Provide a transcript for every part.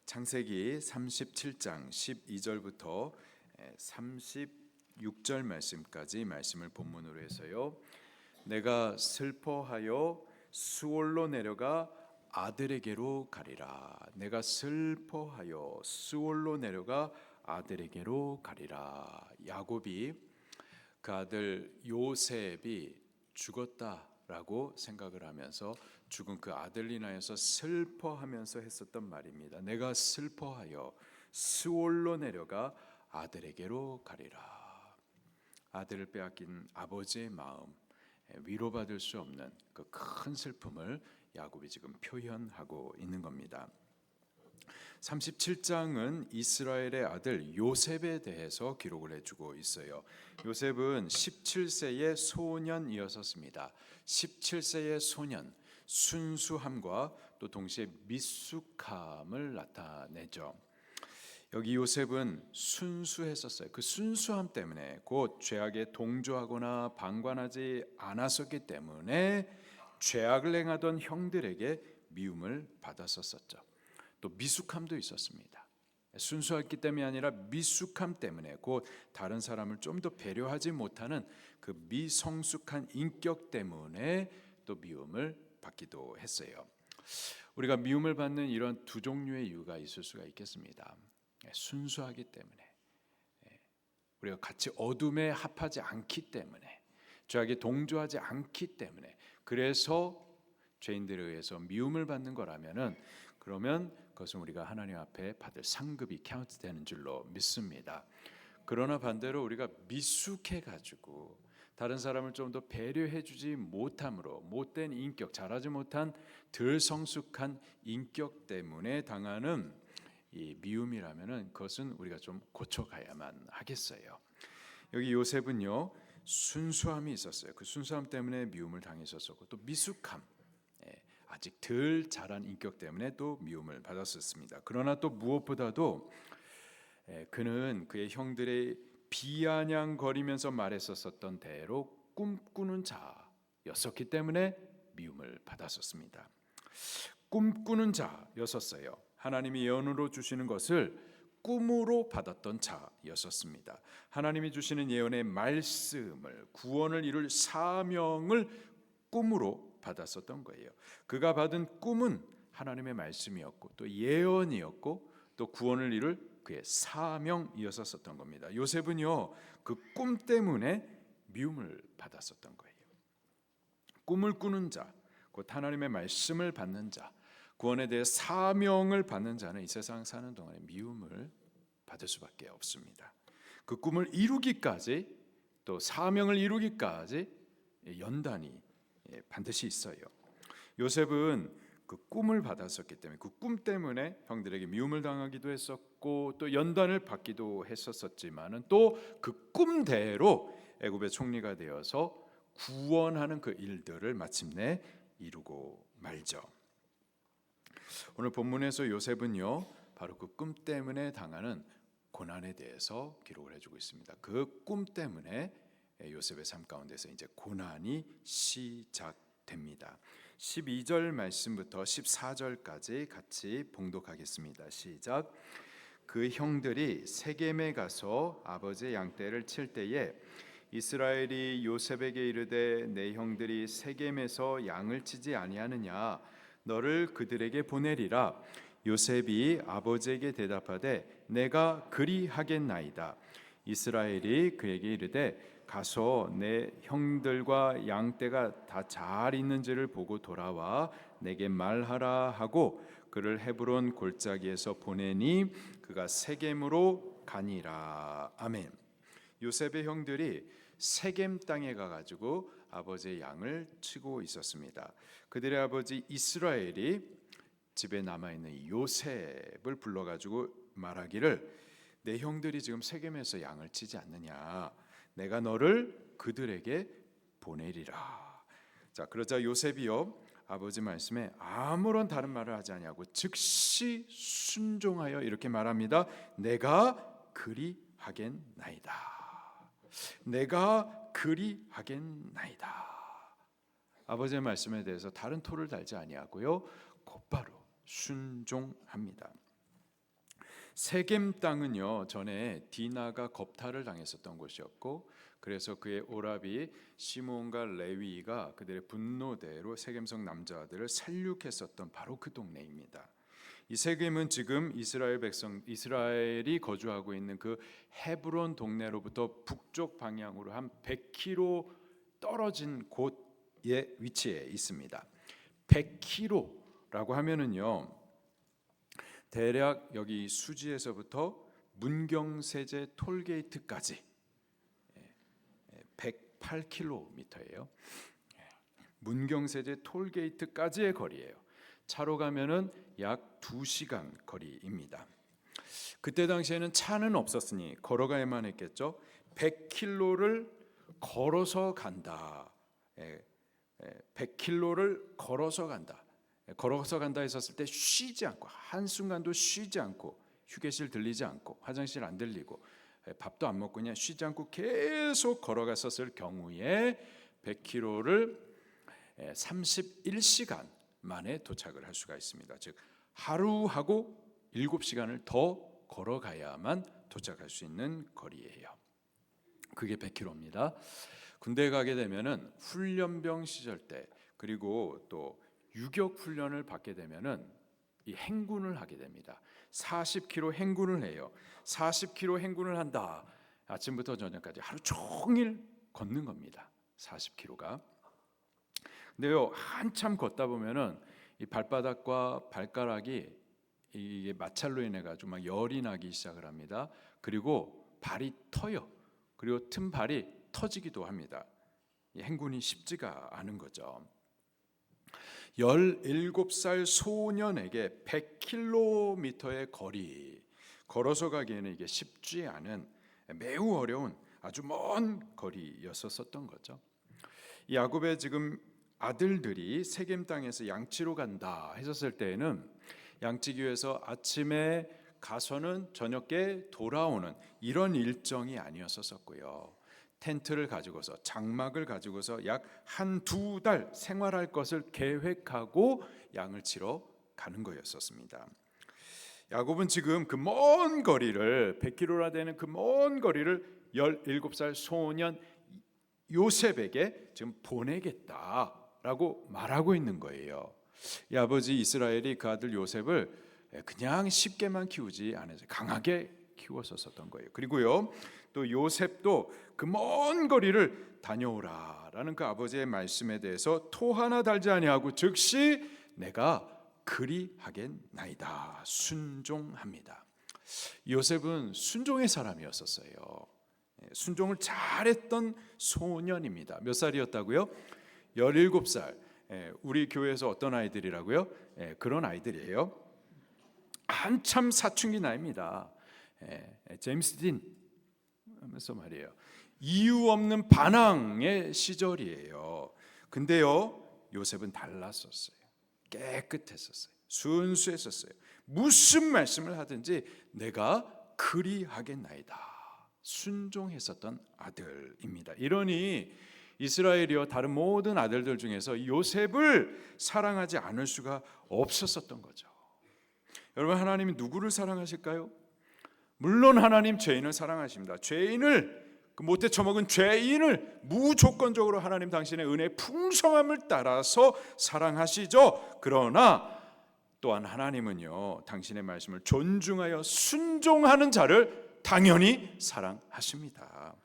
창세기 37장 12절부터 36절 말씀까지 말씀을 본문으로 해서요. 내가 슬퍼하여 수올로 내려가 아들에게로 가리라. 내가 슬퍼하여 수올로 내려가 아들에게로 가리라. 야곱이 그 아들 요셉이 죽었다라고 생각을 하면서 죽은 그 아들을 인하여서 슬퍼하면서 했었던 말입니다. 내가 슬퍼하여 스올로 내려가 아들에게로 가리라. 아들을 빼앗긴 아버지의 마음, 위로받을 수 없는 그 큰 슬픔을 야곱이 지금 표현하고 있는 겁니다. 37장은 이스라엘의 아들 요셉에 대해서 기록을 해주고 있어요. 요셉은 17세의 소년이었습니다. 17세의 소년, 순수함과 또 동시에 미숙함을 나타내죠. 여기 요셉은 순수했었어요. 그 순수함 때문에 곧 죄악에 동조하거나 방관하지 않았었기 때문에 죄악을 행하던 형들에게 미움을 받았었죠. 또 미숙함도 있었습니다. 순수했기 때문이 아니라 미숙함 때문에 곧 다른 사람을 좀 더 배려하지 못하는 그 미성숙한 인격 때문에 또 미움을 받기도 했어요. 우리가 미움을 받는 이런 두 종류의 이유가 있을 수가 있겠습니다. 순수하기 때문에, 우리가 같이 어둠에 합하지 않기 때문에, 죄악에 동조하지 않기 때문에, 그래서 죄인들에 의해서 미움을 받는 거라면은 그러면 그것은 우리가 하나님 앞에 받을 상급이 카운트되는 줄로 믿습니다. 그러나 반대로 우리가 미숙해가지고 다른 사람을 좀 더 배려해주지 못함으로 못된 인격, 자라지 못한 덜 성숙한 인격 때문에 당하는 이 미움이라면은 그것은 우리가 좀 고쳐가야만 하겠어요. 여기 요셉은요 순수함이 있었어요. 그 순수함 때문에 미움을 당했었고 또 미숙함, 아직 덜 자란 인격 때문에 또 미움을 받았었습니다. 그러나 또 무엇보다도 그는 그의 형들의 비아냥거리면서 말했었던 대로 꿈꾸는 자였었기 때문에 미움을 받았었습니다. 꿈꾸는 자였었어요. 하나님이 예언으로 주시는 것을 꿈으로 받았던 자였었습니다. 하나님이 주시는 예언의 말씀을, 구원을 이룰 사명을 꿈으로 받았었던 거예요. 그가 받은 꿈은 하나님의 말씀이었고 또 예언이었고 또 구원을 이룰 그의 사명이었었던 겁니다. 요셉은요 그 꿈 때문에 미움을 받았었던 거예요. 꿈을 꾸는 자, 곧 하나님의 말씀을 받는 자, 구원에 대해 사명을 받는 자는 이 세상 사는 동안에 미움을 받을 수밖에 없습니다. 그 꿈을 이루기까지 또 사명을 이루기까지 연단이 반드시 있어요. 요셉은 그 꿈을 받았었기 때문에 그 꿈 때문에 형들에게 미움을 당하기도 했었고 또 연단을 받기도 했었지만은 또 그 꿈대로 애굽의 총리가 되어서 구원하는 그 일들을 마침내 이루고 말죠. 오늘 본문에서 요셉은요 바로 그 꿈 때문에 당하는 고난에 대해서 기록을 해주고 있습니다. 그 꿈 때문에 요셉의 삶 가운데서 이제 고난이 시작됩니다. 12절 말씀부터 14절까지 같이 봉독하겠습니다. 시작. 그 형들이 세겜에 가서 아버지의 양떼를 칠 때에 이스라엘이 요셉에게 이르되 내 형들이 세겜에서 양을 치지 아니하느냐 너를 그들에게 보내리라. 요셉이 아버지에게 대답하되 내가 그리하겠나이다. 이스라엘이 그에게 이르되 가서 내 형들과 양떼가 다 잘 있는지를 보고 돌아와 내게 말하라 하고 그를 헤브론 골짜기에서 보내니 그가 세겜으로 가니라. 아멘. 요셉의 형들이 세겜 땅에 가가지고 아버지의 양을 치고 있었습니다. 그들의 아버지 이스라엘이 집에 남아있는 요셉을 불러가지고 말하기를 내 형들이 지금 세겜에서 양을 치지 않느냐, 내가 너를 그들에게 보내리라. 자, 그러자 요셉이요 아버지 말씀에 아무런 다른 말을 하지 아니하고 즉시 순종하여 이렇게 말합니다. 내가 그리하겠나이다. 내가 그리하겠나이다. 아버지의 말씀에 대해서 다른 토를 달지 아니하고요 곧바로 순종합니다. 세겜 땅은요, 전에 디나가 겁탈을 당했었던 곳이었고, 그래서 그의 오라비 시몬과 레위가 그들의 분노대로 세겜성 남자들을 살육했었던 바로 그 동네입니다. 이 세겜은 지금 이스라엘이 거주하고 있는 그 헤브론 동네로부터 북쪽 방향으로 한 100km 떨어진 곳에 위치해 있습니다. 100km라고 하면은요, 대략 여기 수지에서부터 문경세제 톨게이트까지 108km예요. 문경세제 톨게이트까지의 거리예요. 차로 가면은 약 2시간 거리입니다. 그때 당시에는 차는 없었으니 걸어가야만 했겠죠. 100km를 걸어서 간다. 100km를 걸어서 간다. 걸어서 간다 했었을 때 쉬지 않고, 한순간도 쉬지 않고, 휴게실 들리지 않고, 화장실 안 들리고, 밥도 안 먹고 그냥 쉬지 않고 계속 걸어갔었을 경우에 100km를 31시간 만에 도착을 할 수가 있습니다. 즉 하루하고 7시간을 더 걸어가야만 도착할 수 있는 거리예요. 그게 100km입니다. 군대에 가게 되면은 훈련병 시절 때, 그리고 또 유격 훈련을 받게 되면은 이 행군을 하게 됩니다. 40km 행군을 해요. 40km 행군을 한다. 아침부터 저녁까지 하루 종일 걷는 겁니다. 40km가. 근데요, 한참 걷다 보면은 이 발바닥과 발가락이 이게 마찰로 인해 가지고 막 열이 나기 시작을 합니다. 그리고 발이 터요. 그리고 틈발이 터지기도 합니다. 이 행군이 쉽지가 않은 거죠. 17살 소년에게 100km의 거리 걸어서 가기에는 이게 쉽지 않은 매우 어려운 아주 먼 거리였었던 거죠. 야곱의 지금 아들들이 세겜 땅에서 양치로 간다 했었을 때에는 양치기 위해서 아침에 가서는 저녁에 돌아오는 이런 일정이 아니었었고요. 텐트를 가지고서, 장막을 가지고서 약 1-2달 생활할 것을 계획하고 양을 치러 가는 거였었습니다. 야곱은 지금 그 먼 거리를, 100km나 되는 그 먼 거리를 17살 소년 요셉에게 지금 보내겠다라고 말하고 있는 거예요. 이 아버지 이스라엘이 그 아들 요셉을 그냥 쉽게만 키우지 않았어요. 강하게 키웠었던 거예요. 그리고요, 또 요셉도 그 먼 거리를 다녀오라라는 그 아버지의 말씀에 대해서 토 하나 달지 아니하고 즉시 내가 그리하겠나이다, 순종합니다. 요셉은 순종의 사람이었었어요. 순종을 잘했던 소년입니다. 몇 살이었다고요? 17살. 우리 교회에서 어떤 아이들이라고요? 그런 아이들이에요. 한참 사춘기 나이입니다. 제임스 딘 하면서 말이에요. 이유 없는 반항의 시절이에요. 근데요, 요셉은 달랐었어요. 깨끗했었어요. 순수했었어요. 무슨 말씀을 하든지 내가 그리하겠나이다, 순종했었던 아들입니다. 이러니 이스라엘이요, 다른 모든 아들들 중에서 요셉을 사랑하지 않을 수가 없었던 거죠. 여러분, 하나님이 누구를 사랑하실까요? 물론 하나님 죄인을 사랑하십니다. 죄인을, 그 못돼 처먹은 죄인을 무조건적으로 하나님 당신의 은혜의 풍성함을 따라서 사랑하시죠. 그러나 또한 하나님은요, 당신의 말씀을 존중하여 순종하는 자를 당연히 사랑하십니다.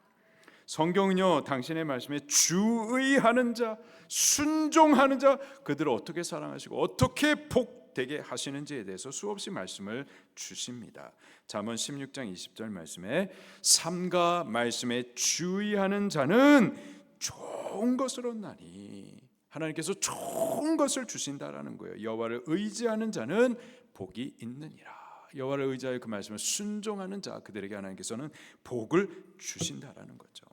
성경은요, 당신의 말씀에 주의하는 자, 순종하는 자, 그들을 어떻게 사랑하시고 어떻게 복되게 하시는지에 대해서 수없이 말씀을 주십니다. 잠언 16장 20절 말씀에 삼가 말씀에 주의하는 자는 좋은 것을 얻나니, 하나님께서 좋은 것을 주신다라는 거예요. 여호와를 의지하는 자는 복이 있느니라. 여호와를 의지하여 그 말씀을 순종하는 자, 그들에게 하나님께서는 복을 주신다라는 거죠.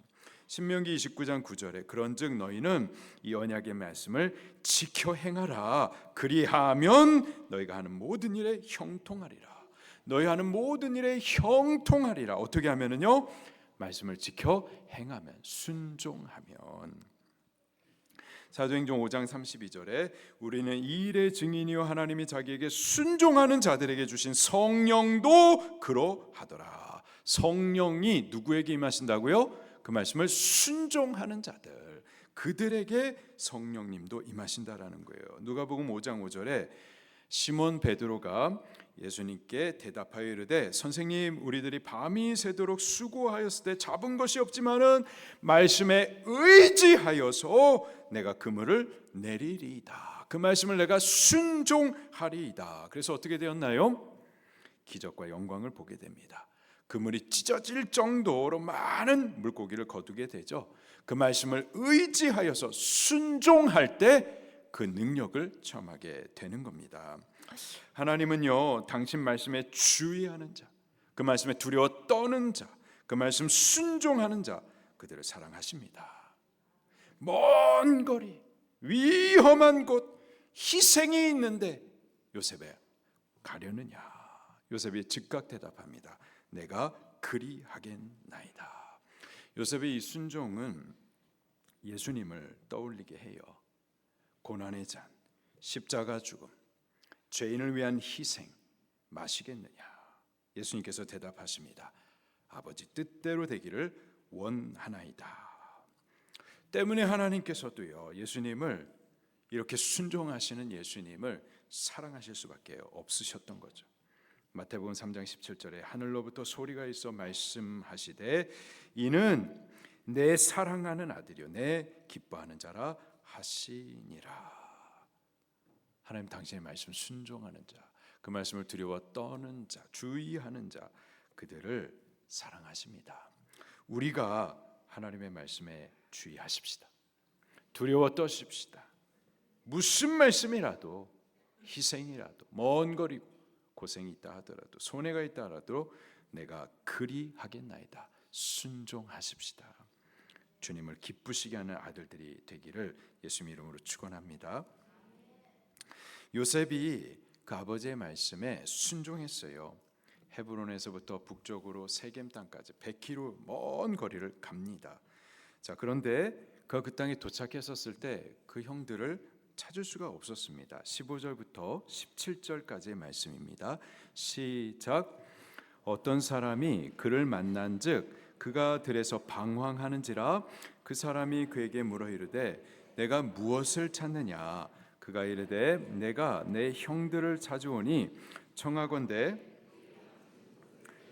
신명기 29장 9절에 그런즉 너희는 이 언약의 말씀을 지켜 행하라. 그리하면 너희가 하는 모든 일에 형통하리라. 너희 하는 모든 일에 형통하리라. 어떻게 하면은요? 말씀을 지켜 행하면, 순종하면. 사도행전 5장 32절에 우리는 이 일의 증인이요 하나님이 자기에게 순종하는 자들에게 주신 성령도 그러하더라. 성령이 누구에게 임하신다고요? 그 말씀을 순종하는 자들, 그들에게 성령님도 임하신다라는 거예요. 누가복음 5장 5절에 시몬 베드로가 예수님께 대답하여 이르되 선생님, 우리들이 밤이 새도록 수고하였을 때 잡은 것이 없지만은 말씀에 의지하여서 내가 그물을 내리리이다. 그 말씀을 내가 순종하리이다. 그래서 어떻게 되었나요? 기적과 영광을 보게 됩니다. 그물이 찢어질 정도로 많은 물고기를 거두게 되죠. 그 말씀을 의지하여서 순종할 때 그 능력을 체험하게 되는 겁니다. 하나님은요, 당신 말씀에 주의하는 자, 그 말씀에 두려워 떠는 자, 그 말씀 순종하는 자, 그들을 사랑하십니다. 먼 거리, 위험한 곳, 희생이 있는데 요셉에 가려느냐? 요셉이 즉각 대답합니다. 내가 그리하겠나이다. 요셉의 이 순종은 예수님을 떠올리게 해요. 고난의 잔, 십자가 죽음, 죄인을 위한 희생 마시겠느냐? 예수님께서 대답하십니다. 아버지 뜻대로 되기를 원하나이다. 때문에 하나님께서도요, 예수님을 이렇게 순종하시는 예수님을 사랑하실 수밖에 없으셨던 거죠. 마태복음 3장 17절에 하늘로부터 소리가 있어 말씀하시되 이는 내 사랑하는 아들이요 내 기뻐하는 자라 하시니라. 하나님 당신의 말씀 순종하는 자, 그 말씀을 두려워 떠는 자, 주의하는 자, 그들을 사랑하십니다. 우리가 하나님의 말씀에 주의하십시다. 두려워 떠십시다. 무슨 말씀이라도, 희생이라도, 먼 거리고 고생이 있다 하더라도, 손해가 있다 하더라도 내가 그리하겠나이다. 순종하십시다. 주님을 기쁘시게 하는 아들들이 되기를 예수님 이름으로 축원합니다. 요셉이 그 아버지의 말씀에 순종했어요. 헤브론에서부터 북쪽으로 세겜 땅까지 100km 먼 거리를 갑니다. 자, 그런데 그 땅에 도착했었을 때 그 형들을 찾을 수가 없었습니다. 15절부터 17절까지의 말씀입니다. 시작. 어떤 사람이 그를 만난즉 그가 들에서 방황하는지라 그 사람이 그에게 물어 이르되 내가 무엇을 찾느냐? 그가 이르되 내가 내 형들을 찾으오니 청하건대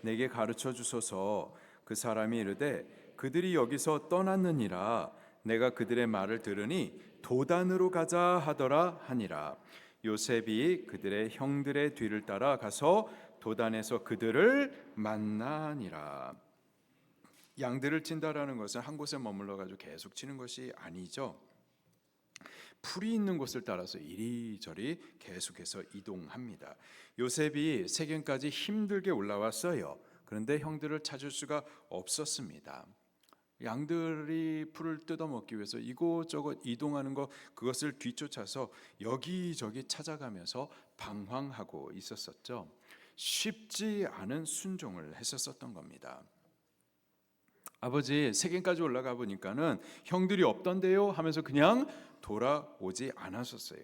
내게 가르쳐 주소서. 그 사람이 이르되 그들이 여기서 떠났느니라. 내가 그들의 말을 들으니 도단으로 가자 하더라 하니라. 요셉이 그들의 형들의 뒤를 따라 가서 도단에서 그들을 만나니라. 양들을 친다라는 것은 한 곳에 머물러 가지고 계속 치는 것이 아니죠. 풀이 있는 곳을 따라서 이리저리 계속해서 이동합니다. 요셉이 세겜까지 힘들게 올라왔어요. 그런데 형들을 찾을 수가 없었습니다. 양들이 풀을 뜯어먹기 위해서 이곳저곳 이동하는 것, 그것을 뒤쫓아서 여기저기 찾아가면서 방황하고 있었었죠. 쉽지 않은 순종을 했었던 겁니다. 아버지 세겜까지 올라가 보니까는 형들이 없던데요 하면서 그냥 돌아오지 않았었어요.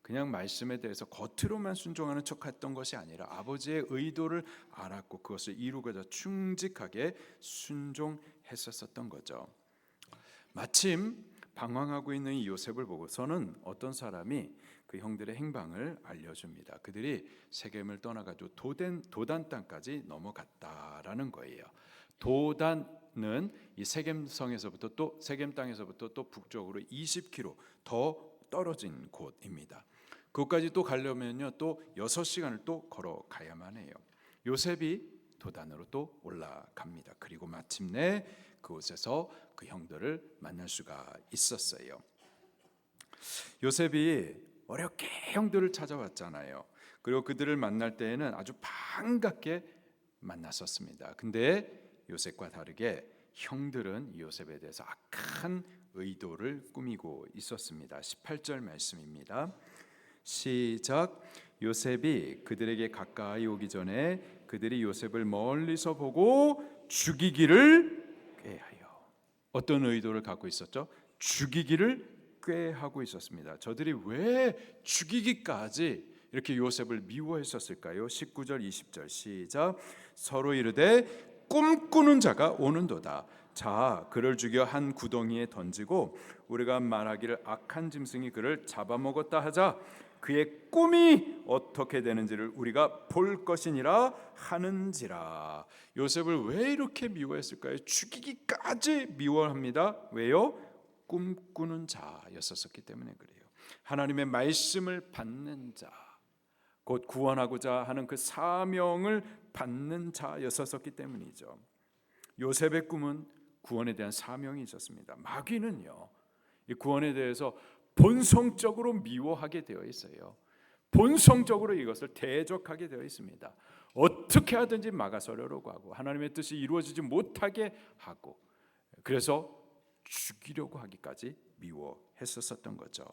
그냥 말씀에 대해서 겉으로만 순종하는 척했던 것이 아니라 아버지의 의도를 알았고 그것을 이루고자 충직하게 순종했었던 거죠. 마침 방황하고 있는 이 요셉을 보고서는 어떤 사람이 그 형들의 행방을 알려줍니다. 그들이 세겜을 떠나가지고 도단 땅까지 넘어갔다라는 거예요. 도단은 이 세겜성에서부터 또 세겜 땅에서부터 또 북쪽으로 20km 더 떨어진 곳입니다. 그것까지 또 가려면요 또 6시간을 또 걸어가야만 해요. 요셉이 도단으로 또 올라갑니다. 그리고 마침내 그곳에서 그 형들을 만날 수가 있었어요. 요셉이 어렵게 형들을 찾아왔잖아요. 그리고 그들을 만날 때에는 아주 반갑게 만났었습니다. 근데 요셉과 다르게 형들은 요셉에 대해서 악한 의도를 꾸미고 있었습니다. 18절 말씀입니다. 시작. 요셉이 그들에게 가까이 오기 전에 그들이 요셉을 멀리서 보고 죽이기를 꾀하여. 어떤 의도를 갖고 있었죠? 죽이기를 꾀하고 있었습니다. 저들이 왜 죽이기까지 이렇게 요셉을 미워했었을까요? 19절 20절 시작. 서로 이르되 꿈꾸는 자가 오는도다. 자, 그를 죽여 한 구덩이에 던지고 우리가 말하기를 악한 짐승이 그를 잡아먹었다 하자. 그의 꿈이 어떻게 되는지를 우리가 볼 것이니라 하는지라. 요셉을 왜 이렇게 미워했을까요? 죽이기까지 미워합니다. 왜요? 꿈꾸는 자였었기 때문에 그래요. 하나님의 말씀을 받는 자, 곧 구원하고자 하는 그 사명을 받는 자였었기 때문이죠. 요셉의 꿈은 구원에 대한 사명이 있었습니다. 마귀는요, 이 구원에 대해서 본성적으로 미워하게 되어 있어요. 본성적으로 이것을 대적하게 되어 있습니다. 어떻게 하든지 막아서려고 하고 하나님의 뜻이 이루어지지 못하게 하고, 그래서 죽이려고 하기까지 미워했었던 거죠.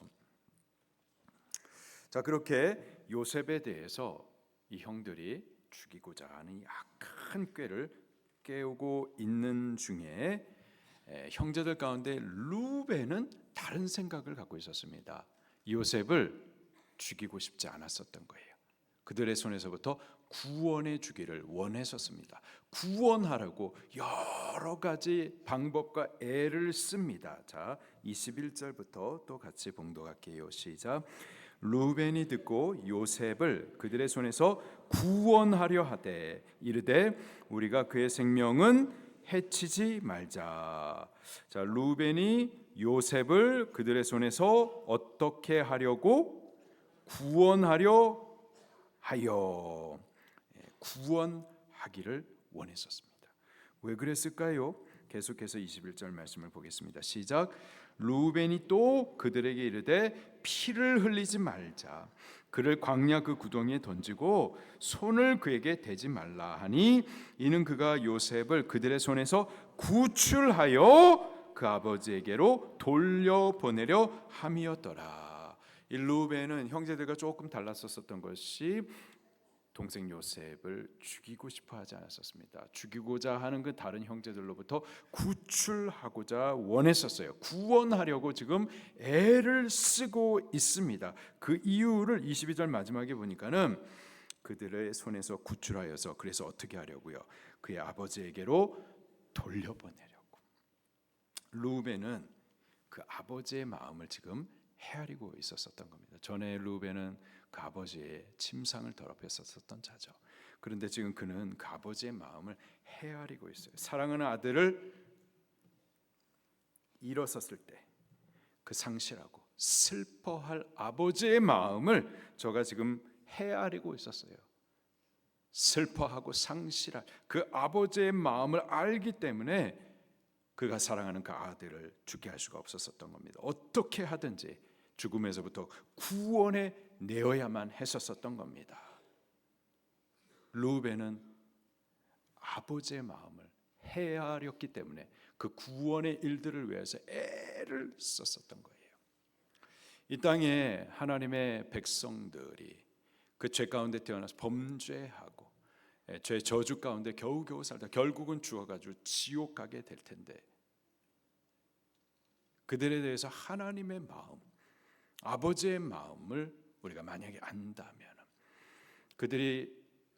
자, 그렇게 요셉에 대해서 이 형들이 죽이고자 하는 이 악한 꾀를 깨우고 있는 중에 형제들 가운데 루벤은 다른 생각을 갖고 있었습니다. 요셉을 죽이고 싶지 않았었던 거예요. 그들의 손에서부터 구원해 주기를 원했었습니다. 구원하라고 여러 가지 방법과 애를 씁니다. 자, 21절부터 또 같이 봉독할게요. 시작. 루벤이 듣고 요셉을 그들의 손에서 구원하려 하되 이르되 우리가 그의 생명은 해치지 말자. 자, 루벤이 요셉을 그들의 손에서 어떻게 하려고? 구원하려 하여. 구원하기를 원했었습니다. 왜 그랬을까요? 계속해서 21절 말씀을 보겠습니다. 시작. 루벤이 또 그들에게 이르되 피를 흘리지 말자. 그를 광야 그 구덩이에 던지고 손을 그에게 대지 말라 하니 이는 그가 요셉을 그들의 손에서 구출하여 그 아버지에게로 돌려보내려 함이었더라. 이 루벤은 형제들과 조금 달랐었던 것이 동생 요셉을 죽이고 싶어 하지 않았었습니다. 죽이고자 하는 그 다른 형제들로부터 구출하고자 원했었어요. 구원하려고 지금 애를 쓰고 있습니다. 그 이유를 22절 마지막에 보니까는 그들의 손에서 구출하여서 그래서 어떻게 하려고요? 그의 아버지에게로 돌려보내려고. 루벤은 그 아버지의 마음을 지금 헤아리고 있었던 겁니다. 전에 루벤은 그 아버지의 침상을 더럽혔었던 자죠. 그런데 지금 그는 그 아버지의 마음을 헤아리고 있어요. 사랑하는 아들을 잃었었을 때 그 상실하고 슬퍼할 아버지의 마음을 저가 지금 헤아리고 있었어요. 슬퍼하고 상실할 그 아버지의 마음을 알기 때문에 그가 사랑하는 그 아들을 죽게 할 수가 없었던 겁니다. 어떻게 하든지 죽음에서부터 구원해 내어야만 했었던 겁니다. 루벤은 아버지의 마음을 헤아렸기 때문에 그 구원의 일들을 위해서 애를 썼었던 거예요. 이 땅에 하나님의 백성들이 그 죄 가운데 태어나서 범죄하고 죄 저주 가운데 겨우겨우 살다 결국은 죽어가지고 지옥 가게 될 텐데, 그들에 대해서 하나님의 마음, 아버지의 마음을 우리가 만약에 안다면 그들이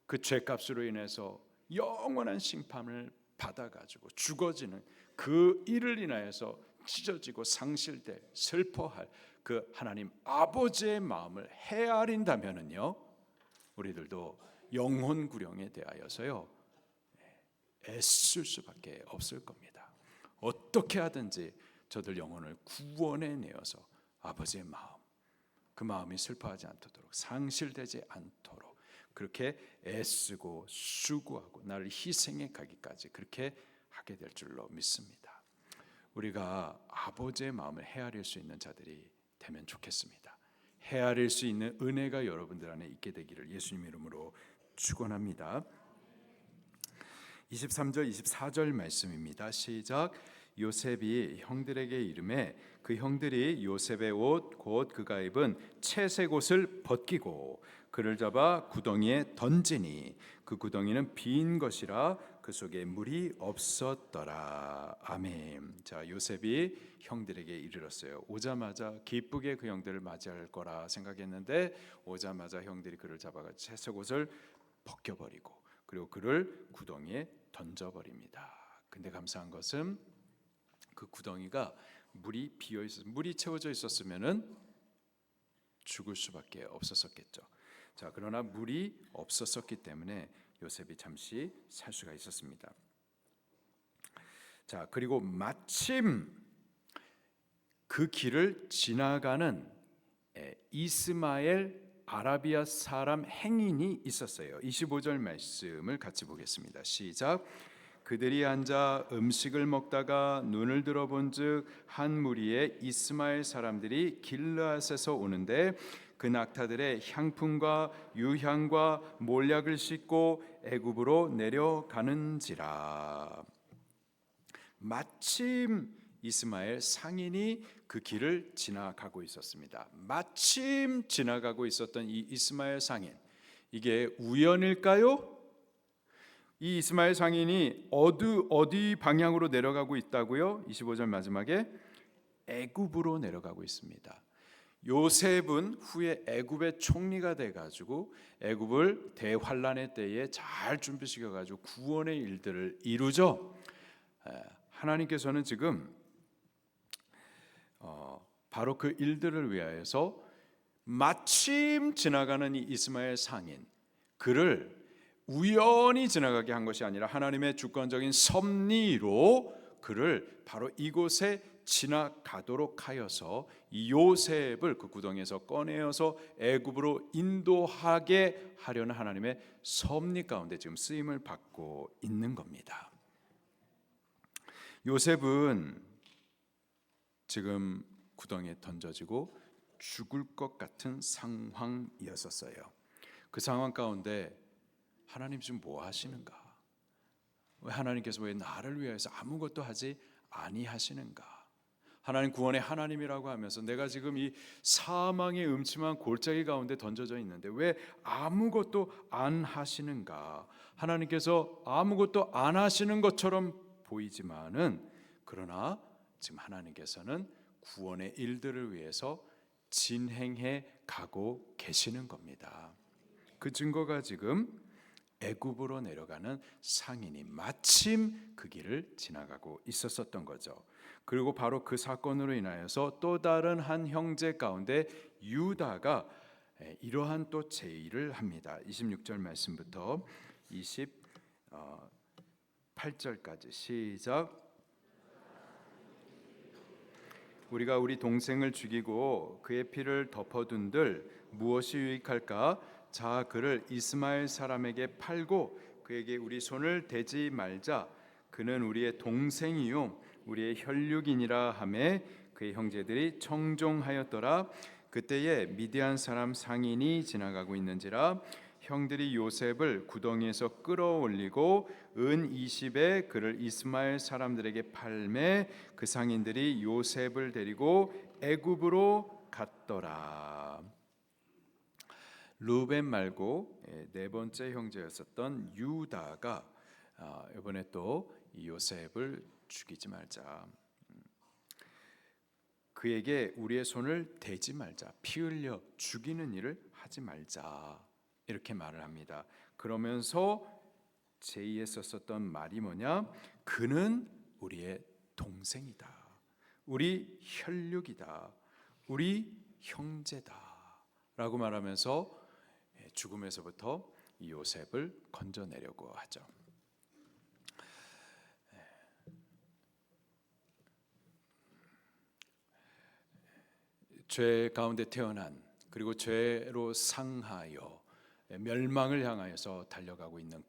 그 죄값으로 인해서 영원한 심판을 받아가지고 죽어지는 그 일을 인하여서 찢어지고 상실될 슬퍼할 그 하나님 아버지의 마음을 헤아린다면은요, 우리들도 영혼 구령에 대하여서요 애쓸 수밖에 없을 겁니다. 어떻게 하든지 저들 영혼을 구원해 내어서 아버지의 마음, 그 마음이 슬퍼하지 않도록 상실되지 않도록 그렇게 애쓰고 수고하고 나를 희생해 가기까지 그렇게 하게 될 줄로 믿습니다. 우리가 아버지의 마음을 헤아릴 수 있는 자들이 되면 좋겠습니다. 헤아릴 수 있는 은혜가 여러분들 안에 있게 되기를 예수님 이름으로 축원합니다. 23절 24절 말씀입니다. 시작. 요셉이 형들에게 이르매 그 형들이 요셉의 옷 곧 그가 입은 채색 옷을 벗기고 그를 잡아 구덩이에 던지니 그 구덩이는 빈 것이라 그 속에 물이 없었더라. 아멘. 자, 요셉이 형들에게 이르렀어요. 오자마자 기쁘게 그 형들을 맞이할 거라 생각했는데 오자마자 형들이 그를 잡아가 채석옷을 벗겨버리고 그리고 그를 구덩이에 던져버립니다. 근데 감사한 것은 그 구덩이가 물이 비어 있었, 물이 채워져 있었으면은 죽을 수밖에 없었겠죠. 자, 그러나 물이 없었기 때문에 요셉이 잠시 살 수가 있었습니다. 자, 그리고 마침 그 길을 지나가는 이스마엘 아라비아 사람 행인이 있었어요. 25절 말씀을 같이 보겠습니다. 시작. 그들이 앉아 음식을 먹다가 눈을 들어본즉 한 무리의 이스마엘 사람들이 길르앗에서 오는데 그 낙타들의 향품과 유향과 몰약을 싣고 애굽으로 내려가는지라. 마침 이스마엘 상인이 그 길을 지나가고 있었습니다. 마침 지나가고 있었던 이 이스마엘 상인, 이게 우연일까요? 이 이스마엘 상인이 어디 방향으로 내려가고 있다고요? 25절 마지막에 애굽으로 내려가고 있습니다. 요셉은 후에 애굽의 총리가 돼가지고 애굽을 대환란의 때에 잘 준비시켜가지고 구원의 일들을 이루죠. 하나님께서는 지금 바로 그 일들을 위하여서 마침 지나가는 이 이스마엘 상인, 그를 우연히 지나가게 한 것이 아니라 하나님의 주권적인 섭리로 그를 바로 이곳에 지나가도록 하여서 이 요셉을 그 구덩이에서 꺼내어서 애굽으로 인도하게 하려는 하나님의 섭리 가운데 지금 쓰임을 받고 있는 겁니다. 요셉은 지금 구덩이에 던져지고 죽을 것 같은 상황이었었어요. 그 상황 가운데 하나님 지금 뭐 하시는가? 왜 하나님께서 왜 나를 위해서 아무것도 하지 아니하시는가? 하나님 구원의 하나님이라고 하면서 내가 지금 이 사망의 음침한 골짜기 가운데 던져져 있는데 왜 아무것도 안 하시는가? 하나님께서 아무것도 안 하시는 것처럼 보이지만은 그러나 지금 하나님께서는 구원의 일들을 위해서 진행해 가고 계시는 겁니다. 그 증거가 지금 애굽으로 내려가는 상인이 마침 그 길을 지나가고 있었던 거죠. 그리고 바로 그 사건으로 인하여서 또 다른 한 형제 가운데 유다가 이러한 또 제의를 합니다. 26절 말씀부터 28절까지 시작. 우리가 우리 동생을 죽이고 그의 피를 덮어둔들 무엇이 유익할까? 자, 그를 이스마엘 사람에게 팔고 그에게 우리 손을 대지 말자. 그는 우리의 동생이요 우리의 혈육이니라 하매 그의 형제들이 청종하였더라. 그때에 미디안 사람 상인이 지나가고 있는지라 형들이 요셉을 구덩이에서 끌어올리고 은 20에 그를 이스마엘 사람들에게 팔매 그 상인들이 요셉을 데리고 애굽으로 갔더라. 루벤 말고 네 번째 형제였었던 유다가 이번에 또 요셉을 죽이지 말자, 그에게 우리의 손을 대지 말자, 피 흘려 죽이는 일을 하지 말자, 이렇게 말을 합니다. 그러면서 제2에 썼었던 말이 뭐냐? 그는 우리의 동생이다, 우리 혈육이다, 우리 형제다 라고 말하면서 죽음에서부터 요셉을 건져내려고 하죠. 죄 가운데 태어난, 그리고 죄로 상하여 멸망을 향하여서 달려가고 있는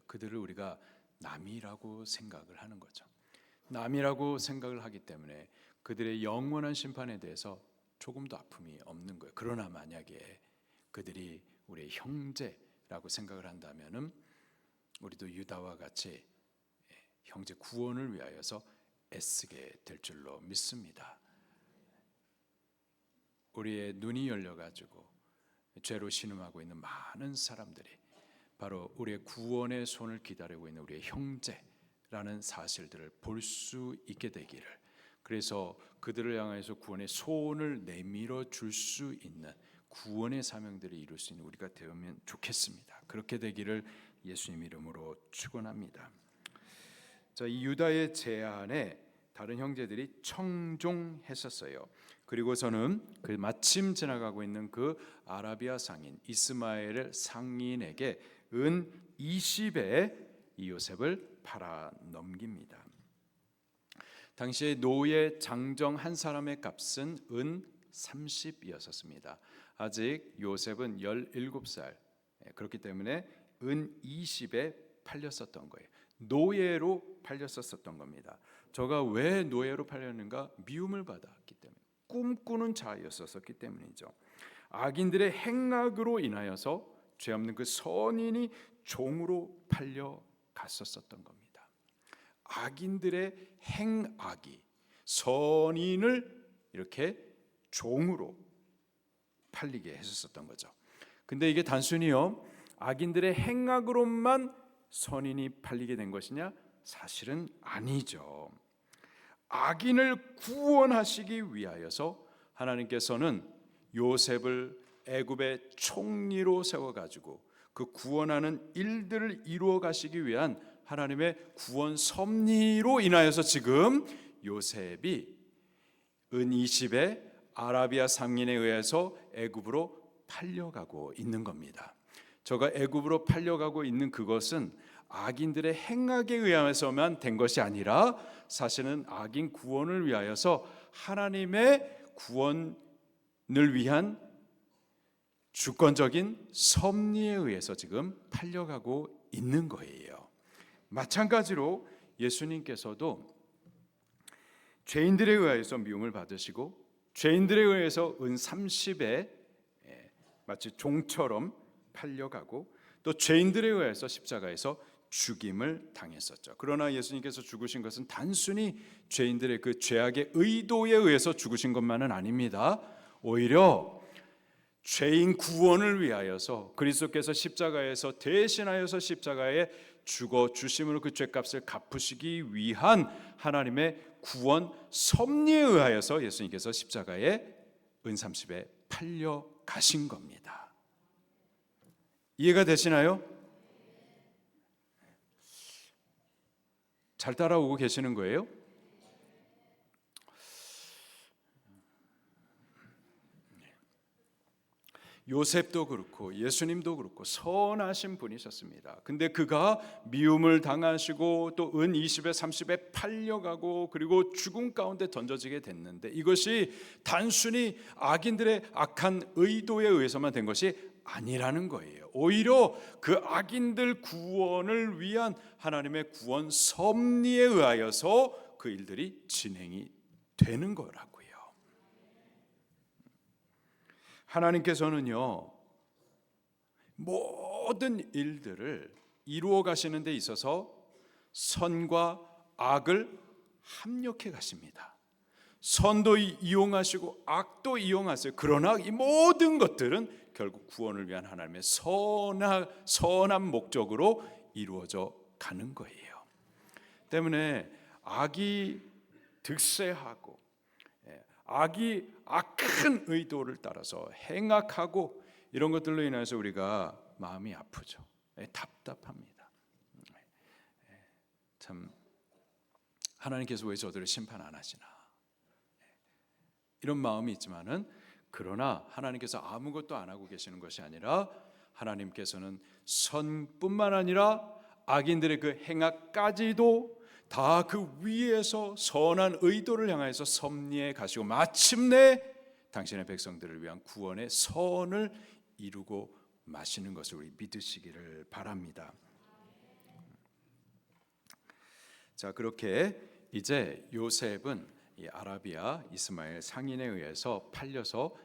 그들을 우리가 남이라고 생각을 하는 거죠. 남이라고 생각을 하기 때문에 그들의 영원한 심판에 대해서 조금도 아픔이 없는 거예요. 그러나 만약에 그들이 우리의 형제라고 생각을 한다면은 우리도 유다와 같이 형제 구원을 위하여서 애쓰게 될 줄로 믿습니다. 우리의 눈이 열려가지고 죄로 신음하고 있는 많은 사람들이 바로 우리의 구원의 손을 기다리고 있는 우리의 형제라는 사실들을 볼 수 있게 되기를, 그래서 그들을 향해서 구원의 손을 내밀어 줄 수 있는 구원의 사명들을 이룰 수 있는 우리가 되면 좋겠습니다. 그렇게 되기를 예수님 이름으로 축원합니다. 자, 이 유다의 제안에 다른 형제들이 청종했었어요. 그리고서는 그 마침 지나가고 있는 그 아라비아 상인 이스마엘 상인에게 은 20에 이 요셉을 팔아 넘깁니다. 당시에 노예 장정 한 사람의 값은 은 30이었습니다. 아직 요셉은 17살, 그렇기 때문에 은 20에 팔렸었던 거예요. 노예로 팔렸었던 겁니다. 저가 왜 노예로 팔렸는가? 미움을 받았기 때문에, 꿈꾸는 자였었기 때문이죠. 악인들의 행악으로 인하여서 죄 없는 그 선인이 종으로 팔려갔었던 겁니다. 악인들의 행악이 선인을 이렇게 종으로 팔리게 했었던 거죠. 근데 이게 단순히요 악인들의 행악으로만 선인이 팔리게 된 것이냐? 사실은 아니죠. 악인을 구원하시기 위하여서 하나님께서는 요셉을 애굽의 총리로 세워가지고 그 구원하는 일들을 이루어 가시기 위한 하나님의 구원 섭리로 인하여서 지금 요셉이 은 20에 아라비아 상인에 의해서 애굽으로 팔려가고 있는 겁니다. 저가 애굽으로 팔려가고 있는 그것은 악인들의 행악에 의해서만 된 것이 아니라 사실은 악인 구원을 위하여서 하나님의 구원을 위한 주권적인 섭리에 의해서 지금 팔려가고 있는 거예요. 마찬가지로 예수님께서도 죄인들에 의해서 미움을 받으시고 죄인들에 의해서 은 30에 마치 종처럼 팔려가고 또 죄인들에 의해서 십자가에서 죽임을 당했었죠. 그러나 예수님께서 죽으신 것은 단순히 죄인들의 그 죄악의 의도에 의해서 죽으신 것만은 아닙니다. 오히려 죄인 구원을 위하여서 그리스도께서 십자가에서 대신하여서 십자가에 죽어 주심으로 그 죄값을 갚으시기 위한 하나님의 구원 섭리에 의하여서 예수님께서 십자가에 은 30에 팔려 가신 겁니다. 이해가 되시나요? 잘 따라오고 계시는 거예요? 요셉도 그렇고 예수님도 그렇고 선하신 분이셨습니다. 근데 그가 미움을 당하시고 또 은 20에 30에 팔려가고 그리고 죽음 가운데 던져지게 됐는데 이것이 단순히 악인들의 악한 의도에 의해서만 된 것이 아니라는 거예요. 오히려 그 악인들 구원을 위한 하나님의 구원 섭리에 의하여서 그 일들이 진행이 되는 거라고요. 하나님께서는요 모든 일들을 이루어 가시는 데 있어서 선과 악을 합력해 가십니다. 선도 이용하시고 악도 이용하세요. 그러나 이 모든 것들은 결국 구원을 위한 하나님의 선한 목적으로 이루어져 가는 거예요. 때문에 악이 득세하고 악이 악한 의도를 따라서 행악하고 이런 것들로 인해서 우리가 마음이 아프죠. 답답합니다. 참 하나님께서 왜 저들을 심판 안 하시나 이런 마음이 있지만은 그러나 하나님께서 아무것도 안 하고 계시는 것이 아니라 하나님께서는 선뿐만 아니라 악인들의 그 행악까지도 다 그 위에서 선한 의도를 향해서 섭리해 가시고 마침내 당신의 백성들을 위한 구원의 선을 이루고 마시는 것을 우리 믿으시기를 바랍니다. 자, 그렇게 이제 요셉은 이 아라비아 이스마엘 상인에 의해서 팔려서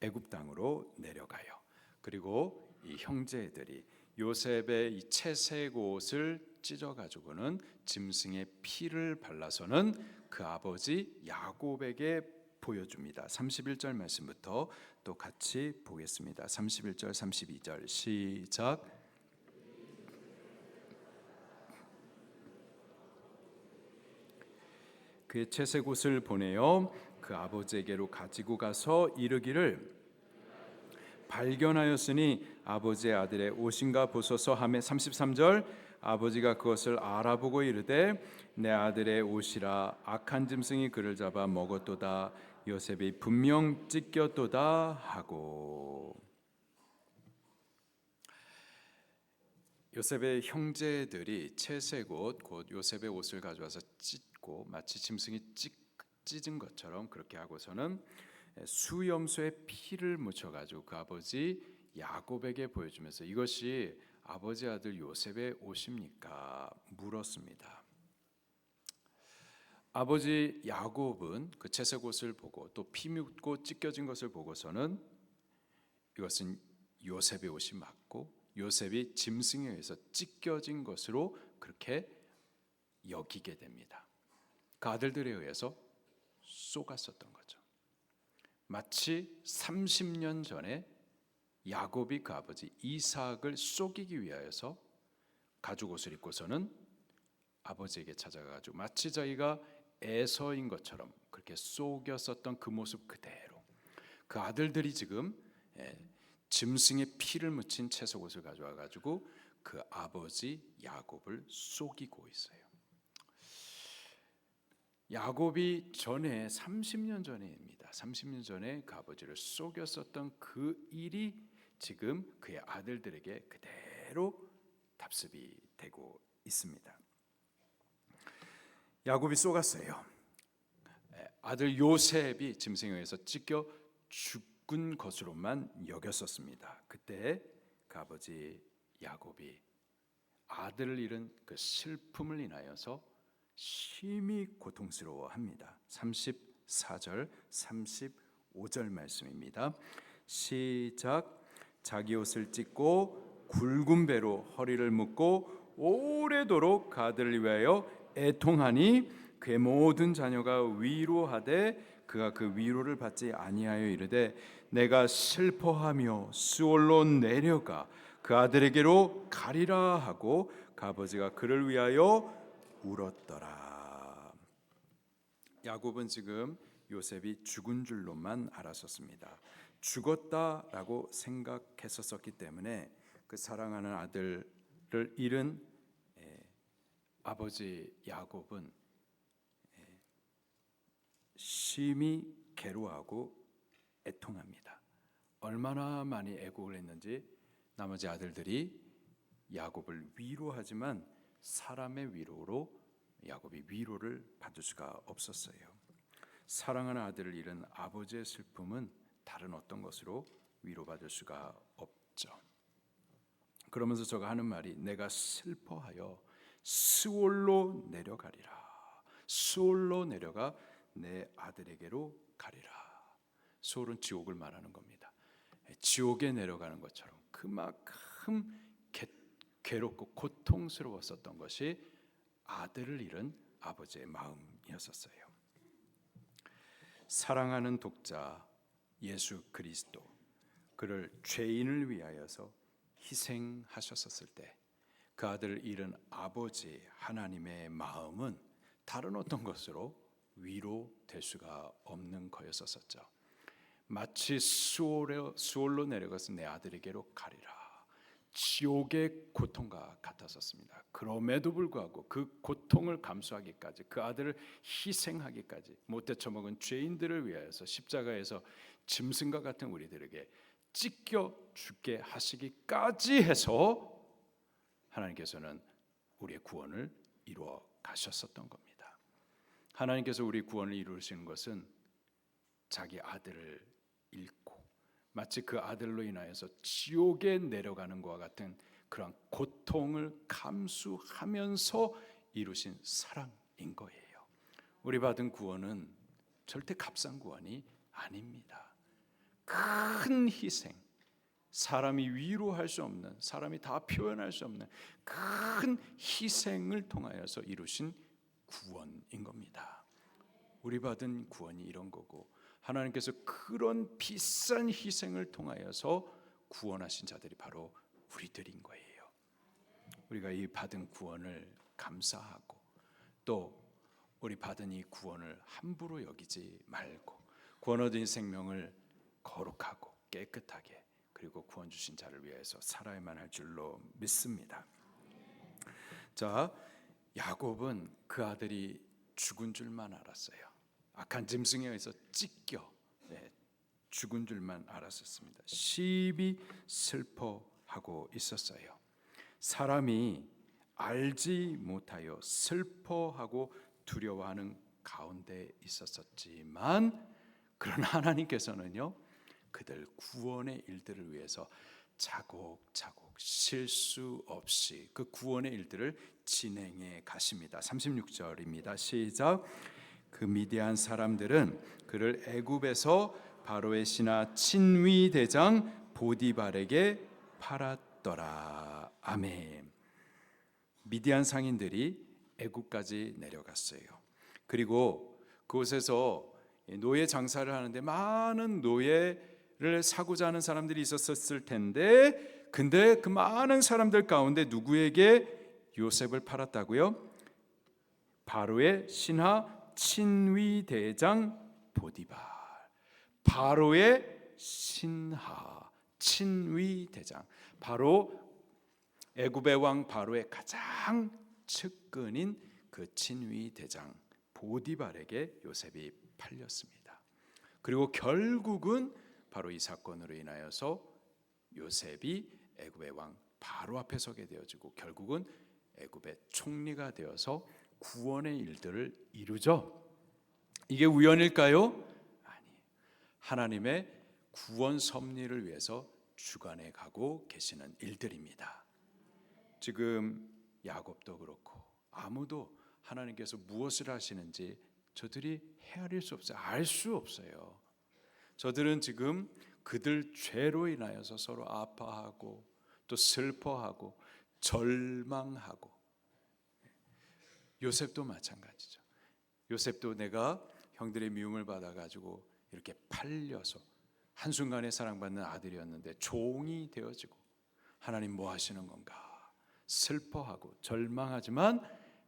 애굽 땅으로 내려가요. 그리고 이 형제들이 요셉의 이 채색 옷을 찢어 가지고는 짐승의 피를 발라서는 그 아버지 야곱에게 보여줍니다. 31절 말씀부터 또 같이 보겠습니다. 31절 32절 시작. 그의 채색 옷을 보내어 그 아버지에게로 가지고 가서 이르기를 발견하였으니 아버지의 아들의 옷인가 보소서 하매 33절 아버지가 그것을 알아보고 이르되 내 아들의 옷이라 악한 짐승이 그를 잡아 먹었도다 요셉이 분명 찢겼도다 하고. 요셉의 형제들이 채색 옷 곧 요셉의 옷을 가져와서 찢고 마치 짐승이 찢은 것처럼 그렇게 하고서는 수염소에 피를 묻혀가지고 그 아버지 야곱에게 보여주면서 이것이 아버지 아들 요셉의 옷입니까? 물었습니다. 아버지 야곱은 그 채색 옷을 보고 또 피 묻고 찢겨진 것을 보고서는 이것은 요셉의 옷이 맞고 요셉이 짐승에 의해서 찢겨진 것으로 그렇게 여기게 됩니다. 그 아들들에 의해서 쏘갔었던 거죠. 마치 30년 전에 야곱이 그 아버지 이삭을 속이기 위하여서 가죽 옷을 입고서는 아버지에게 찾아가지고 마치 자기가 에서인 것처럼 그렇게 속였었던 그 모습 그대로 그 아들들이 지금 짐승의 피를 묻힌 채색 옷을 가져와 가지고 그 아버지 야곱을 속이고 있어요. 야곱이 전에 30년 전에입니다. 30년 전에 그 아버지를 속였었던 그 일이 지금 그의 아들들에게 그대로 답습이 되고 있습니다. 야곱이 속았어요. 아들 요셉이 짐승에 의해서 찢겨 죽은 것으로만 여겼었습니다. 그때 그 아버지 야곱이 아들을 잃은 그 슬픔을 인하여서 심히 고통스러워합니다. 34절 35절 말씀입니다. 시작. 자기 옷을 찢고 굵은 배로 허리를 묶고 오래도록 그 아들을 위하여 애통하니 그의 모든 자녀가 위로하되 그가 그 위로를 받지 아니하여 이르되 내가 슬퍼하며 수올로 내려가 그 아들에게로 가리라 하고 그 아버지가 그를 위하여 울었더라. 야곱은 지금 요셉이 죽은 줄로만 알았었습니다. 죽었다라고 생각했었기 때문에 그 사랑하는 아들을 잃은 아버지 야곱은 심히 괴로워하고 애통합니다. 얼마나 많이 애곡을 했는지 나머지 아들들이 야곱을 위로하지만 사람의 위로로 야곱이 위로를 받을 수가 없었어요. 사랑하는 아들을 잃은 아버지의 슬픔은 다른 어떤 것으로 위로받을 수가 없죠. 그러면서 저가 하는 말이 내가 슬퍼하여 스올로 내려가리라. 스올로 내려가 내 아들에게로 가리라. 스올은 지옥을 말하는 겁니다. 지옥에 내려가는 것처럼 그만큼 괴롭고 고통스러웠었던 것이 아들을 잃은 아버지의 마음이었어요. 사랑하는 독자 예수 그리스도 그를 죄인을 위하여서 희생하셨었을 때 그 아들을 잃은 아버지 하나님의 마음은 다른 어떤 것으로 위로될 수가 없는 거였었죠. 마치 수올로 내려가서 내 아들에게로 가리라. 지옥의 고통과 같았었습니다. 그럼에도 불구하고 그 고통을 감수하기까지 그 아들을 희생하기까지 못돼 처먹은 죄인들을 위하여서 십자가에서 짐승과 같은 우리들에게 찢겨 죽게 하시기까지 해서 하나님께서는 우리의 구원을 이루어 가셨었던 겁니다. 하나님께서 우리 구원을 이루시는 것은 자기 아들을 잃고 마치 그 아들로 인하여서 지옥에 내려가는 것과 같은 그런 고통을 감수하면서 이루신 사랑인 거예요. 우리 받은 구원은 절대 값싼 구원이 아닙니다. 큰 희생, 사람이 위로할 수 없는, 사람이 다 표현할 수 없는 큰 희생을 통하여서 이루신 구원인 겁니다. 우리 받은 구원이 이런 거고 하나님께서 그런 비싼 희생을 통하여서 구원하신 자들이 바로 우리들인 거예요. 우리가 이 받은 구원을 감사하고 또 우리 받은 이 구원을 함부로 여기지 말고 구원 얻은 생명을 거룩하고 깨끗하게 그리고 구원 주신 자를 위해서 살아야만 할 줄로 믿습니다. 자, 야곱은 그 아들이 죽은 줄만 알았어요. 악한 짐승에 의해서 찢겨 죽은 줄만 알았었습니다. 시비 슬퍼하고 있었어요. 사람이 알지 못하여 슬퍼하고 두려워하는 가운데 있었지만 그러나 하나님께서는요 그들 구원의 일들을 위해서 차곡차곡 실수 없이 그 구원의 일들을 진행해 가십니다. 36절입니다. 시작. 그 미디안 사람들은 그를 애굽에서 바로의 신하 친위 대장 보디발에게 팔았더라. 아멘. 미디안 상인들이 애굽까지 내려갔어요. 그리고 그곳에서 노예 장사를 하는데 많은 노예를 사고자 하는 사람들이 있었을 텐데 근데 그 많은 사람들 가운데 누구에게 요셉을 팔았다고요? 바로의 신하 친위 대장 보디발. 바로의 신하 친위 대장, 바로 애굽의 왕 바로의 가장 측근인 그 친위 대장 보디발에게 요셉이 팔렸습니다. 그리고 결국은 바로 이 사건으로 인하여서 요셉이 애굽의 왕 바로 앞에 서게 되어지고 결국은 애굽의 총리가 되어서 구원의 일들을 이루죠. 이게 우연일까요? 아니, 하나님의 구원 섭리를 위해서 주관해 가고 계시는 일들입니다. 지금 야곱도 그렇고 아무도 하나님께서 무엇을 하시는지 저들이 헤아릴 수 없어요. 알 수 없어요. 저들은 지금 그들 죄로 인하여서 서로 아파하고 또 슬퍼하고 절망하고, 요셉도 마찬가지죠. 요셉도 내가 형들의 미움을 받아가지고 이렇게 팔려서 한순간에 사랑받는 아들이었는데 종이 되어지고 하나님 뭐 하시는 건가 슬퍼하고 절망하지만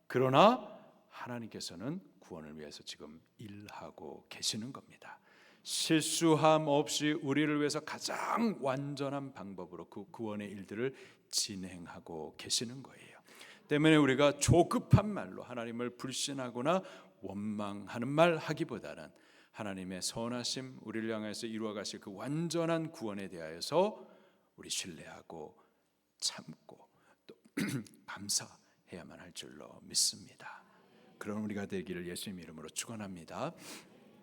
그러나 하나님께서는 구원을 위해서 지금 일하고 계시는 겁니다. 실수함 없이 우리를 위해서 가장 완전한 방법으로 그 구원의 일들을 진행하고 계시는 거예요. 때문에 우리가 조급한 말로 하나님을 불신하거나 원망하는 말 하기보다는 하나님의 선하심, 우리를 향해서 이루어 가실 그 완전한 구원에 대하여서 우리 신뢰하고 참고 또 감사해야만 할 줄로 믿습니다. 그런 우리가 되기를 예수님 이름으로 축원합니다.